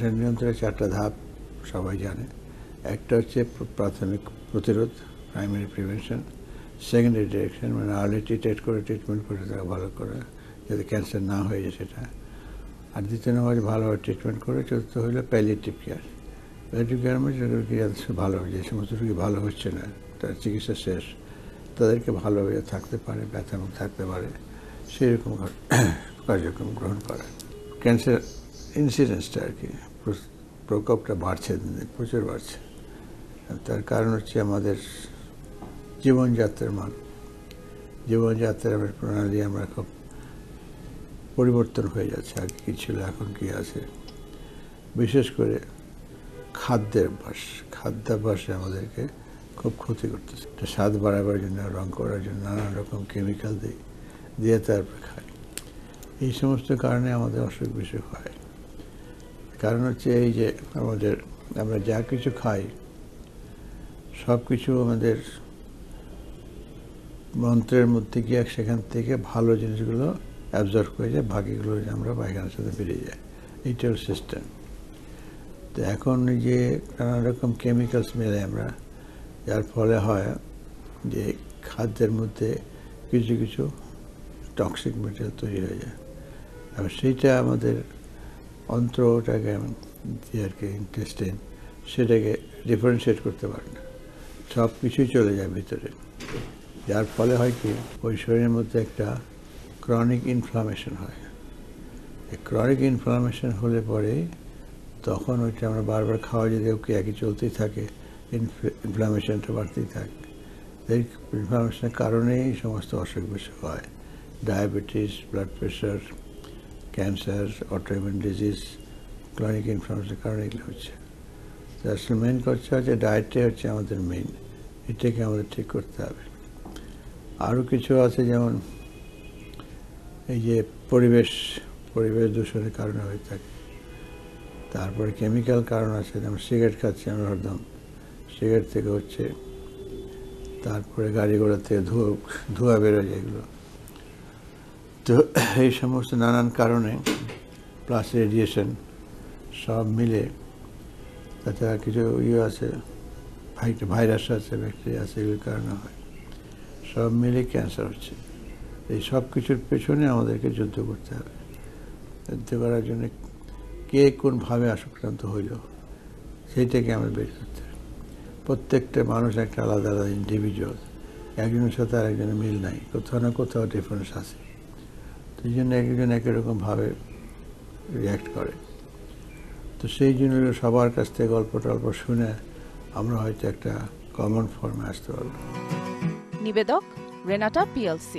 Cancer নিয়ন্ত্রণের 4টা ধাপ সবাই জানে। একটা হচ্ছে প্রাথমিক প্রতিরোধ, প্রাইমারি প্রিভেনশন। সেকেন্ডারি ডিরেকশন, মানে আর্লি ডিটেক্ট করে ট্রিটমেন্ট করে তাকে ভালো করা, যাতে ক্যান্সার না হয়ে যায় সেটা। আর দ্বিতীয় নম্বর ভালোভাবে ট্রিটমেন্ট করে। চতুর্থ হলো প্যালিয়েটিভ কেয়ার। প্যালিয়েটিভ কেয়ার মানে ভালো, যে সমস্ত রোগী ভালো হচ্ছে না, তার চিকিৎসা শেষ, তাদেরকে ভালোভাবে থাকতে পারে, ব্যথামুক্ত থাকতে পারে, সেরকম কার্যক্রম গ্রহণ করা। ক্যান্সার ইনসিডেন্সটা আর কি, প্রকোপটা বাড়ছে, প্রচুর বাড়ছে। তার কারণ হচ্ছে আমাদের জীবনযাত্রার মান, জীবনযাত্রার প্রণালী আমরা খুব পরিবর্তন হয়ে যাচ্ছে। আগে কী ছিল, এখন কি আছে। বিশেষ করে খাদ্যাভ্যাসে আমাদেরকে খুব ক্ষতি করতেছে। স্বাদ বাড়াবার জন্য, রং করার জন্য নানান রকম কেমিক্যাল দিয়ে তারপর খাই। এই সমস্ত কারণে আমাদের অসুখ বিসুখ হয়। কারণ হচ্ছে এই যে আমরা যা কিছু খাই সব কিছু আমাদের মন্ত্রের মধ্যে গিয়ে সেখান থেকে ভালো জিনিসগুলো অ্যাবজর্ব করে যায়, বাকিগুলো আমরা পায়খানার সাথে বেরিয়ে যায়। এইটার সিস্টেম। তো এখন যে নানা রকম কেমিক্যালস মেলে আমরা, যার ফলে হয় যে খাদ্যের মধ্যে কিছু কিছু টক্সিক মেটেরিয়াল তৈরি হয়ে যায়। আর সেইটা আমাদের অন্ত্রটাকে আর কি, ইন্টেস্টাইন, সেটাকে ডিফারেন্সিয়েট করতে পারে না, সব কিছুই চলে যায় ভিতরে। যার ফলে হয় কি, ওই শরীরের মধ্যে একটা ক্রনিক ইনফ্লামেশন হয়। এই ক্রনিক ইনফ্লামেশন হলে পরে তখন ওইটা আমরা বারবার খাওয়া যদি ওকে একই চলতেই থাকে, ইনফ্লামেশনটা বাড়তেই থাকে। এই ইনফ্লামেশনের কারণেই এই সমস্ত অসুখ বিসুখ হয়। Diabetes, blood pressure, cancer, autoimmune disease, chronic ইনফ্লামেশনের কারণে এগুলো হচ্ছে। তো আসলে মেন কথা হচ্ছে ডায়েটটাই হচ্ছে আমাদের মেইন, এটাকে আমাদের ঠিক করতে হবে। আরও কিছু আছে, যেমন এই যে পরিবেশ দূষণের কারণে হয়ে থাকে। তারপরে কেমিক্যাল কারণ আছে, যেমন সিগারেট খাচ্ছি আমরা হরদম, সিগারেট থেকে হচ্ছে। তারপরে গাড়ি ঘোড়া থেকে ধোঁয়া বেরোয় এগুলো। তো এই সমস্ত নানান কারণে, প্লাস রেডিয়েশন, সব মিলে, তাছাড়া কিছু আছে, ভাইরাস আছে, ব্যাকটেরিয়া আছে, এগুলোর কারণে হয়। সব মিলে ক্যান্সার হচ্ছে। এই সব কিছুর পেছনে আমাদেরকে যুদ্ধ করতে হবে। যুদ্ধ করার জন্য কে কোনভাবে আক্রান্ত হইল সেইটাকে আমরা বের করতে হবে। প্রত্যেকটা মানুষ একটা আলাদা আলাদা ইন্ডিভিজুয়াল, একজনের সাথে আর একজনের মিল নাই, কোথাও না কোথাও ডিফারেন্স আছে। তো এই জন্য একজন একই রকমভাবে রিয়্যাক্ট করে। তো সেই জন্য সবার কাছ থেকে গল্প টল্প শুনে আমরা হয়তো একটা কমন ফর্মে আসতে পারবো। নিবেদক রেনাটা PLC।